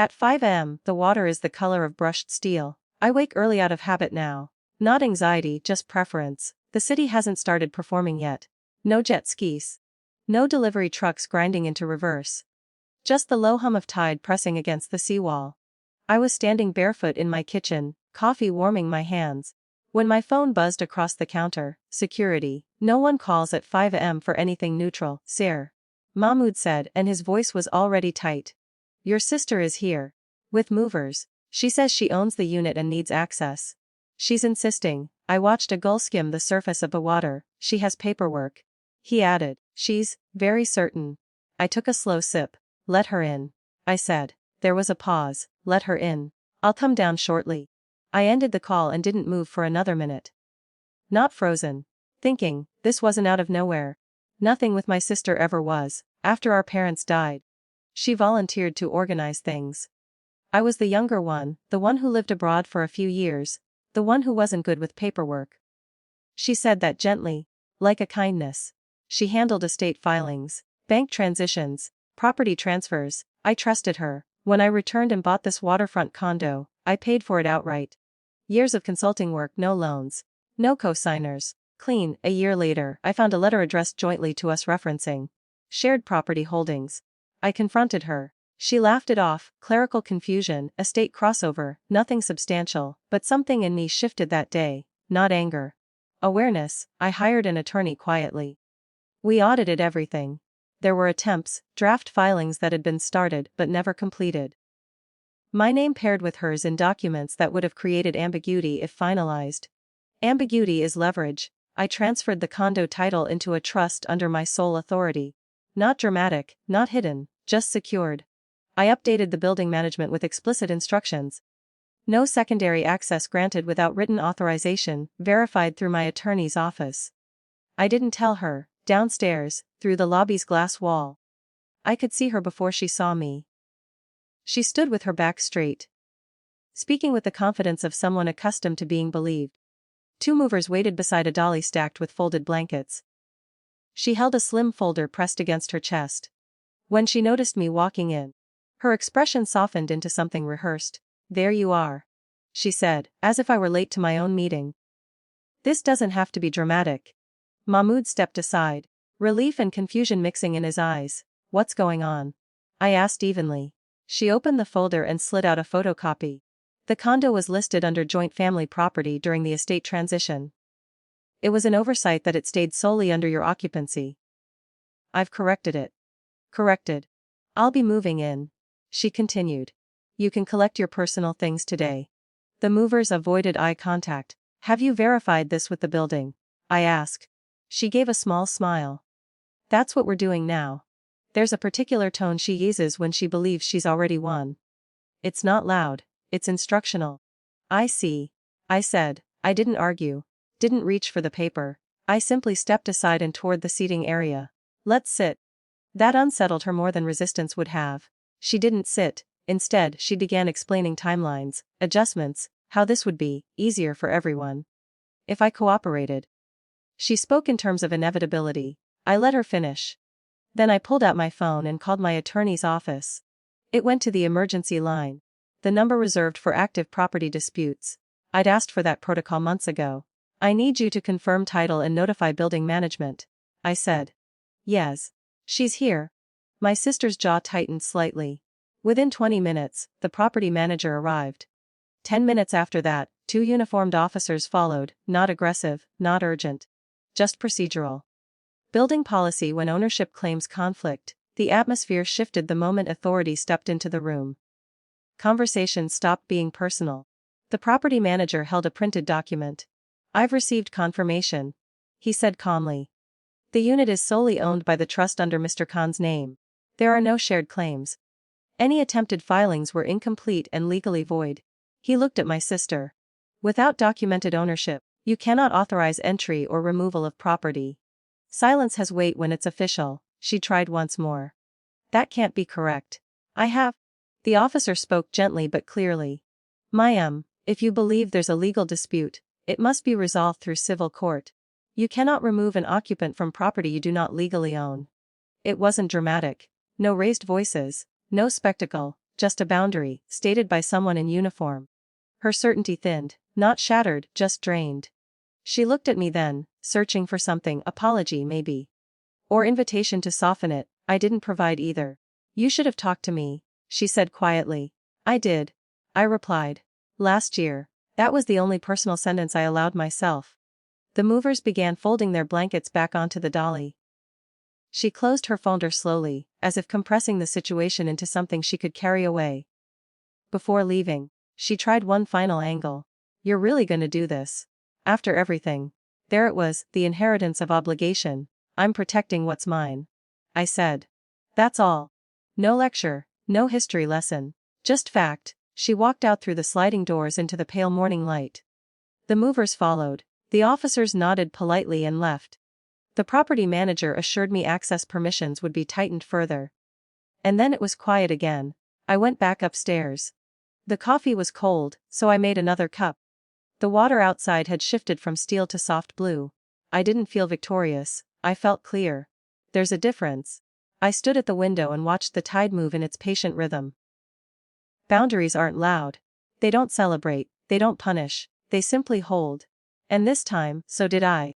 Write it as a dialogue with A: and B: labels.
A: At 5 am, the water is the color of brushed steel. I wake early out of habit now. Not anxiety, just preference. The city hasn't started performing yet. No jet skis. No delivery trucks grinding into reverse. Just the low hum of tide pressing against the seawall. I was standing barefoot in my kitchen, coffee warming my hands, when my phone buzzed across the counter. Security. No one calls at 5 am for anything neutral, sir. Mahmoud said, and his voice was already tight. Your sister is here. With movers. She says she owns the unit and needs access. She's insisting. I watched a gull skim the surface of the water. She has paperwork. He added. She's very certain. I took a slow sip. Let her in. I said. There was a pause. Let her in. I'll come down shortly. I ended the call and didn't move for another minute. Not frozen. Thinking, this wasn't out of nowhere. Nothing with my sister ever was, after our parents died. She volunteered to organize things. I was the younger one, the one who lived abroad for a few years, the one who wasn't good with paperwork. She said that gently, like a kindness. She handled estate filings, bank transitions, property transfers. I trusted her. When I returned and bought this waterfront condo, I paid for it outright. Years of consulting work, no loans, no co-signers. Clean. A year later, I found a letter addressed jointly to us referencing shared property holdings. I confronted her. She laughed it off. Clerical confusion, estate crossover, nothing substantial, but something in me shifted that day. Not anger. Awareness. I hired an attorney quietly. We audited everything. There were attempts, draft filings that had been started but never completed. My name paired with hers in documents that would have created ambiguity if finalized. Ambiguity is leverage. I transferred the condo title into a trust under my sole authority. Not dramatic, not hidden, just secured. I updated the building management with explicit instructions. No secondary access granted without written authorization, verified through my attorney's office. I didn't tell her. Downstairs, through the lobby's glass wall. I could see her before she saw me. She stood with her back straight, speaking with the confidence of someone accustomed to being believed. Two movers waited beside a dolly stacked with folded blankets. She held a slim folder pressed against her chest. When she noticed me walking in, her expression softened into something rehearsed. There you are, she said, as if I were late to my own meeting. This doesn't have to be dramatic. Mahmoud stepped aside, relief and confusion mixing in his eyes. What's going on? I asked evenly. She opened the folder and slid out a photocopy. The condo was listed under joint family property during the estate transition. It was an oversight that it stayed solely under your occupancy. I've corrected it. Corrected. I'll be moving in, she continued. You can collect your personal things today. The movers avoided eye contact. Have you verified this with the building? I asked. She gave a small smile. That's what we're doing now. There's a particular tone she uses when she believes she's already won. It's not loud, it's instructional. I see, I said. I didn't argue, didn't reach for the paper. I simply stepped aside and toward the seating area. Let's sit. That unsettled her more than resistance would have. She didn't sit. Instead, she began explaining timelines, adjustments, how this would be easier for everyone if I cooperated. She spoke in terms of inevitability. I let her finish. Then I pulled out my phone and called my attorney's office. It went to the emergency line, the number reserved for active property disputes. I'd asked for that protocol months ago. I need you to confirm title and notify building management, I said. Yes. She's here. My sister's jaw tightened slightly. Within 20 minutes, the property manager arrived. 10 minutes after that, 2 uniformed officers followed, not aggressive, not urgent. Just procedural. Building policy when ownership claims conflict. The atmosphere shifted the moment authorities stepped into the room. Conversation stopped being personal. The property manager held a printed document. I've received confirmation, he said calmly. The unit is solely owned by the trust under Mr. Khan's name. There are no shared claims. Any attempted filings were incomplete and legally void. He looked at my sister. Without documented ownership, you cannot authorize entry or removal of property. Silence has weight when it's official, she tried once more. That can't be correct. I have. The officer spoke gently but clearly. Mayam, if you believe there's a legal dispute, it must be resolved through civil court. You cannot remove an occupant from property you do not legally own. It wasn't dramatic. No raised voices, no spectacle, just a boundary, stated by someone in uniform. Her certainty thinned, not shattered, just drained. She looked at me then, searching for something, apology maybe. Or invitation to soften it. I didn't provide either. You should have talked to me, she said quietly. I did. I replied. Last year. That was the only personal sentence I allowed myself. The movers began folding their blankets back onto the dolly. She closed her folder slowly, as if compressing the situation into something she could carry away. Before leaving, she tried one final angle. You're really gonna do this? After everything. There it was, the inheritance of obligation. I'm protecting what's mine. I said. That's all. No lecture, no history lesson. Just fact. She walked out through the sliding doors into the pale morning light. The movers followed. The officers nodded politely and left. The property manager assured me access permissions would be tightened further. And then it was quiet again. I went back upstairs. The coffee was cold, so I made another cup. The water outside had shifted from steel to soft blue. I didn't feel victorious, I felt clear. There's a difference. I stood at the window and watched the tide move in its patient rhythm. Boundaries aren't loud. They don't celebrate, they don't punish, they simply hold. And this time, so did I.